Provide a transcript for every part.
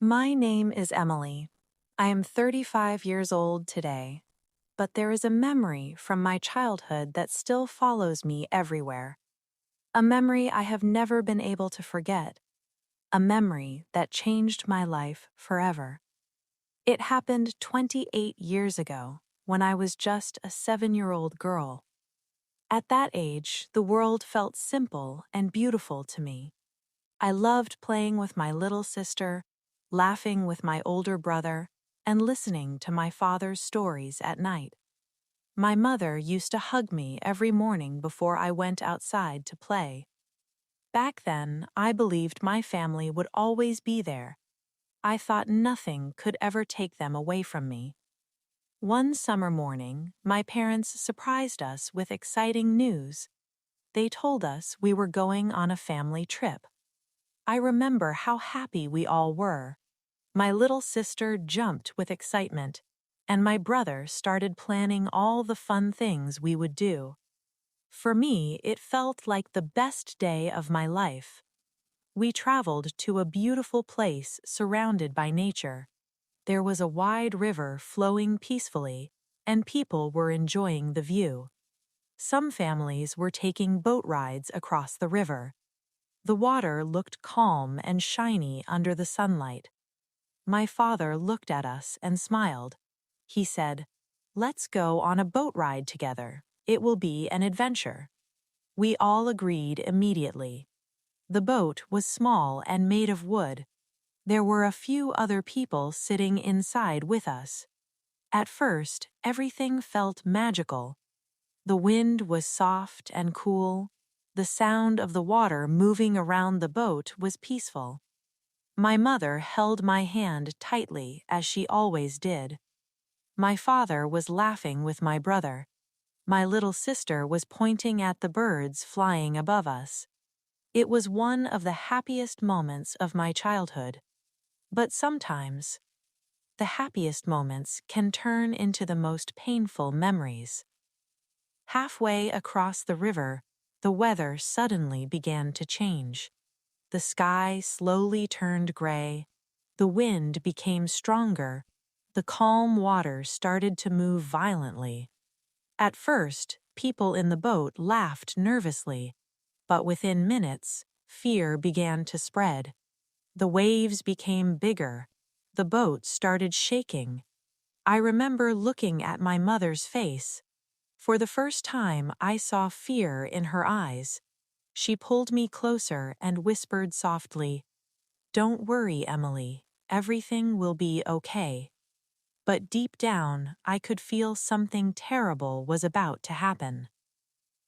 My name is Emily. I am 35 years old today, but there is a memory from my childhood that still follows me everywhere. A memory I have never been able to forget. A memory that changed my life forever. It happened 28 years ago, when I was just a 7-year-old girl. At that age, the world felt simple and beautiful to me. I loved playing with my little sister, laughing with my older brother, and listening to my father's stories at night. My mother used to hug me every morning before I went outside to play. Back then, I believed my family would always be there. I thought nothing could ever take them away from me. One summer morning, my parents surprised us with exciting news. They told us we were going on a family trip. I remember how happy we all were. My little sister jumped with excitement, and my brother started planning all the fun things we would do. For me, it felt like the best day of my life. We traveled to a beautiful place surrounded by nature. There was a wide river flowing peacefully, and people were enjoying the view. Some families were taking boat rides across the river. The water looked calm and shiny under the sunlight. My father looked at us and smiled. He said, "Let's go on a boat ride together. It will be an adventure." We all agreed immediately. The boat was small and made of wood. There were a few other people sitting inside with us. At first, everything felt magical. The wind was soft and cool. The sound of the water moving around the boat was peaceful. My mother held my hand tightly, as she always did. My father was laughing with my brother. My little sister was pointing at the birds flying above us. It was one of the happiest moments of my childhood. But sometimes, the happiest moments can turn into the most painful memories. Halfway across the river, the weather suddenly began to change. The sky slowly turned gray. The wind became stronger. The calm water started to move violently. At first, people in the boat laughed nervously, but within minutes, fear began to spread. The waves became bigger. The boat started shaking. I remember looking at my mother's face. For the first time, I saw fear in her eyes. She pulled me closer and whispered softly, "Don't worry, Emily. Everything will be okay." But deep down, I could feel something terrible was about to happen.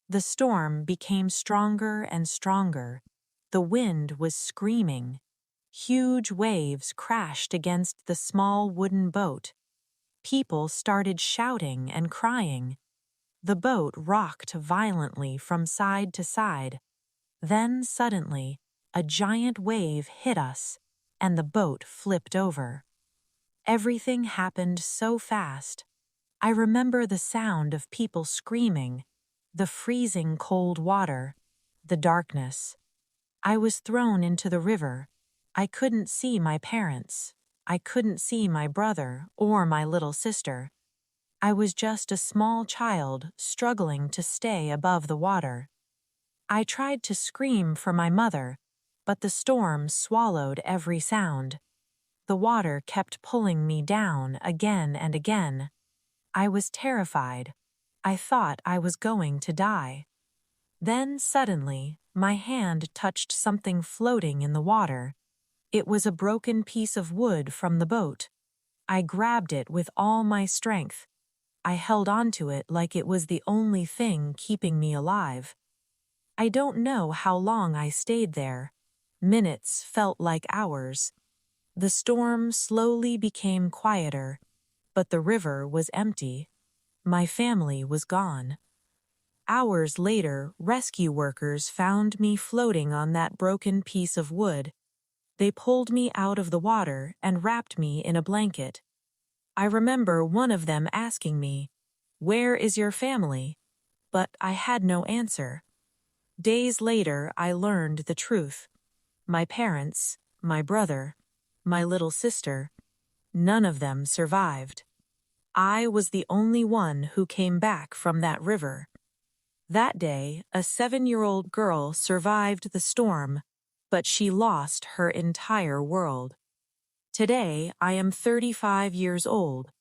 The storm became stronger and stronger. The wind was screaming. Huge waves crashed against the small wooden boat. People started shouting and crying. The boat rocked violently from side to side. Then suddenly, a giant wave hit us, and the boat flipped over. Everything happened so fast. I remember the sound of people screaming, the freezing cold water, the darkness. I was thrown into the river. I couldn't see my parents. I couldn't see my brother or my little sister. I was just a small child struggling to stay above the water. I tried to scream for my mother, but the storm swallowed every sound. The water kept pulling me down again and again. I was terrified. I thought I was going to die. Then suddenly, my hand touched something floating in the water. It was a broken piece of wood from the boat. I grabbed it with all my strength. I held onto it like it was the only thing keeping me alive. I don't know how long I stayed there. Minutes felt like hours. The storm slowly became quieter, but the river was empty. My family was gone. Hours later, rescue workers found me floating on that broken piece of wood. They pulled me out of the water and wrapped me in a blanket. I remember one of them asking me, "Where is your family?" But I had no answer. Days later, I learned the truth. My parents, my brother, my little sister. None of them survived. I was the only one who came back from that river. That day, a 7-year-old girl survived the storm, but she lost her entire world. Today, I am 35 years old.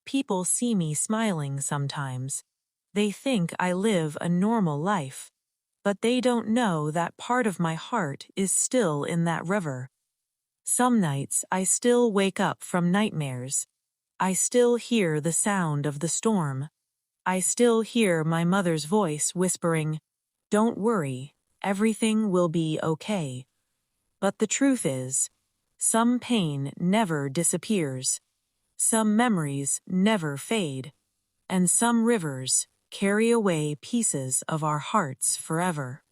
People see me smiling sometimes. They think I live a normal life, but they don't know that part of my heart is still in that river. Some nights I still wake up from nightmares. I still hear the sound of the storm. I still hear my mother's voice whispering, "Don't worry, everything will be okay." But the truth is, some pain never disappears, some memories never fade, and some rivers carry away pieces of our hearts forever.